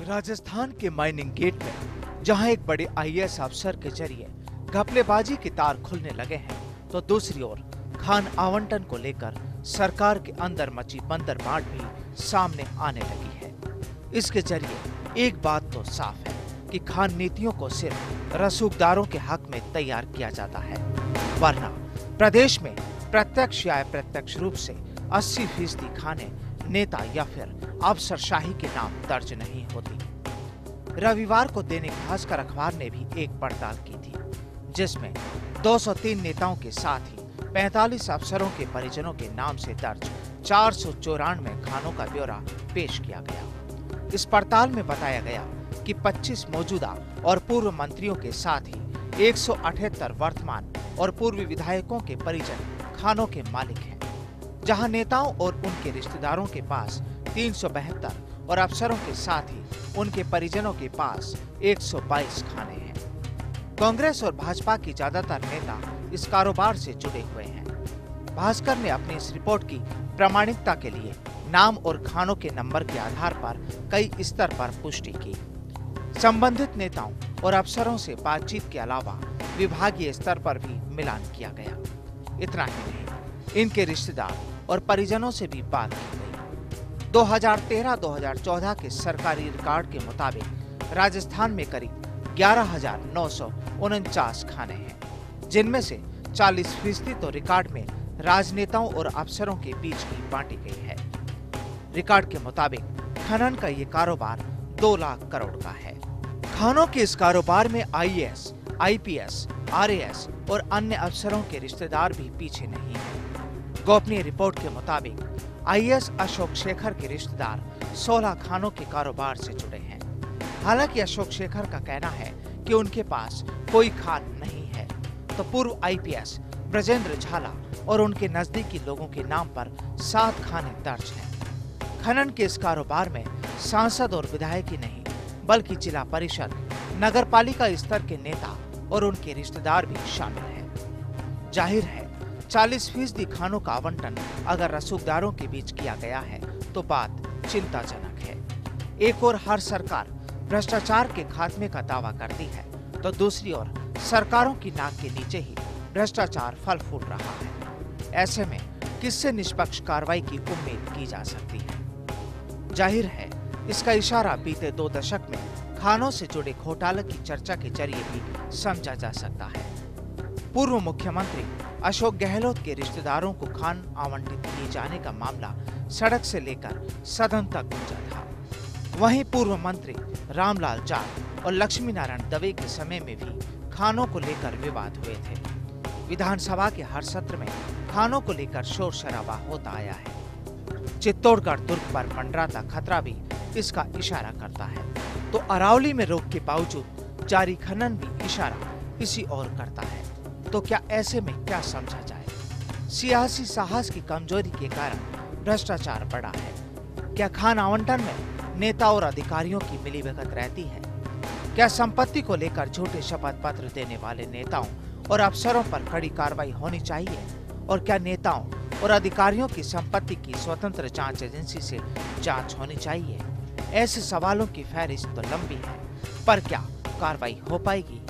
राजस्थान के mining gate में जहां एक बड़े आईएएस अफसर के जरिए घपलेबाजी के तार खुलने लगे हैं, तो दूसरी ओर खान आवंटन को लेकर सरकार के अंदर मची बंदरबाट भी सामने आने लगी है। इसके जरिए एक बात तो साफ है कि खान नीतियों को सिर्फ रसूखदारों के हक में तैयार किया जाता है, वरना प्रदेश में प्रत्यक्ष या अप्रत्यक्ष रूप से 80% खाने नेता या फिर अफसरशाही के नाम दर्ज नहीं होती। रविवार को दैनिक भास्कर अखबार ने भी एक पड़ताल की थी, जिसमें 203 नेताओं के साथ ही 45 अफसरों के परिजनों के नाम से दर्ज 494 खानों का ब्यौरा पेश किया गया। इस पड़ताल में बताया गया कि 25 मौजूदा और पूर्व मंत्रियों के साथ ही 178 वर्तमान और पूर्व विधायकों के परिजन खानों के मालिक हैं, जहां नेताओं और उनके रिश्तेदारों के पास 372 और अफसरों के साथ ही उनके परिजनों के पास 122 खाने हैं। कांग्रेस और भाजपा की ज्यादातर नेता इस कारोबार से जुड़े हुए हैं। भास्कर ने अपनी इस रिपोर्ट की प्रामाणिकता के लिए नाम और खानों के नंबर के आधार पर कई स्तर पर पुष्टि की। संबंधित नेताओं और अफसरों से बातचीत के अलावा विभागीय स्तर पर भी मिलान किया गया। इतना ही नहीं, इनके रिश्तेदार और परिजनों से भी बात की गई। 2013-2014 के सरकारी रिकॉर्ड के मुताबिक राजस्थान में करीब 11,949 खाने हैं, जिनमें से 40% तो रिकॉर्ड में राजनेताओं और अफसरों के बीच ही बांटी गई है। रिकॉर्ड के मुताबिक खनन का ये कारोबार 2 लाख करोड़ का है। खानों के इस कारोबार में आईएएस, आईपीएस, आरएएस और अन्य अफसरों के रिश्तेदार भी पीछे नहीं हैं। गोपनीय रिपोर्ट के मुताबिक आईएएस अशोक शेखर के रिश्तेदार 16 खानों के कारोबार से जुड़े हैं। हालांकि अशोक शेखर का कहना है कि उनके पास कोई खान नहीं है, तो पूर्व आईपीएस ब्रजेंद्र झाला और उनके नजदीकी लोगों के नाम पर 7 खाने दर्ज हैं। खनन के इस कारोबार में सांसद और विधायक ही नहीं, बल्कि जिला परिषद, नगरपालिका स्तर के नेता और उनके रिश्तेदार भी शामिल हैं। जाहिर है 40% खानों का आवंटन अगर रसूखदारों के बीच किया गया है तो बात चिंताजनक है। एक ओर हर सरकार भ्रष्टाचार के खात्मे का दावा करती है, तो दूसरी ओर सरकारों की नाक के नीचे ही भ्रष्टाचार फल फूल रहा है। ऐसे में किससे निष्पक्ष कार्रवाई की उम्मीद की जा सकती है? जाहिर है इसका इशारा बीते 2 दशक में खानों से जुड़े घोटाले की चर्चा के जरिए भी समझा जा सकता है। पूर्व मुख्यमंत्री अशोक गहलोत के रिश्तेदारों को खान आवंटित किए जाने का मामला सड़क से लेकर सदन तक गूंजा था। वहीं पूर्व मंत्री रामलाल जाट और लक्ष्मी नारायण दवे के समय में भी खानों को लेकर विवाद हुए थे। विधानसभा के हर सत्र में खानों को लेकर शोर शराबा होता आया है। चित्तौड़गढ़ दुर्ग पर मंडराता खतरा भी इसका इशारा करता है, तो अरावली में रोक के बावजूद जारी खनन भी इशारा इसी ओर करता है। तो क्या ऐसे में क्या समझा जाए? सियासी साहस की कमजोरी के कारण भ्रष्टाचार बढ़ा है? क्या खान आवंटन में नेता और अधिकारियों की मिलीभगत रहती है? क्या संपत्ति को लेकर झूठे शपथ पत्र देने वाले नेताओं और अफसरों पर कड़ी कार्रवाई होनी चाहिए? और क्या नेताओं और अधिकारियों की संपत्ति की स्वतंत्र जांच एजेंसी से जांच होनी चाहिए? ऐसे सवालों की फहरिस्त तो लंबी है, पर क्या कार्रवाई हो पाएगी?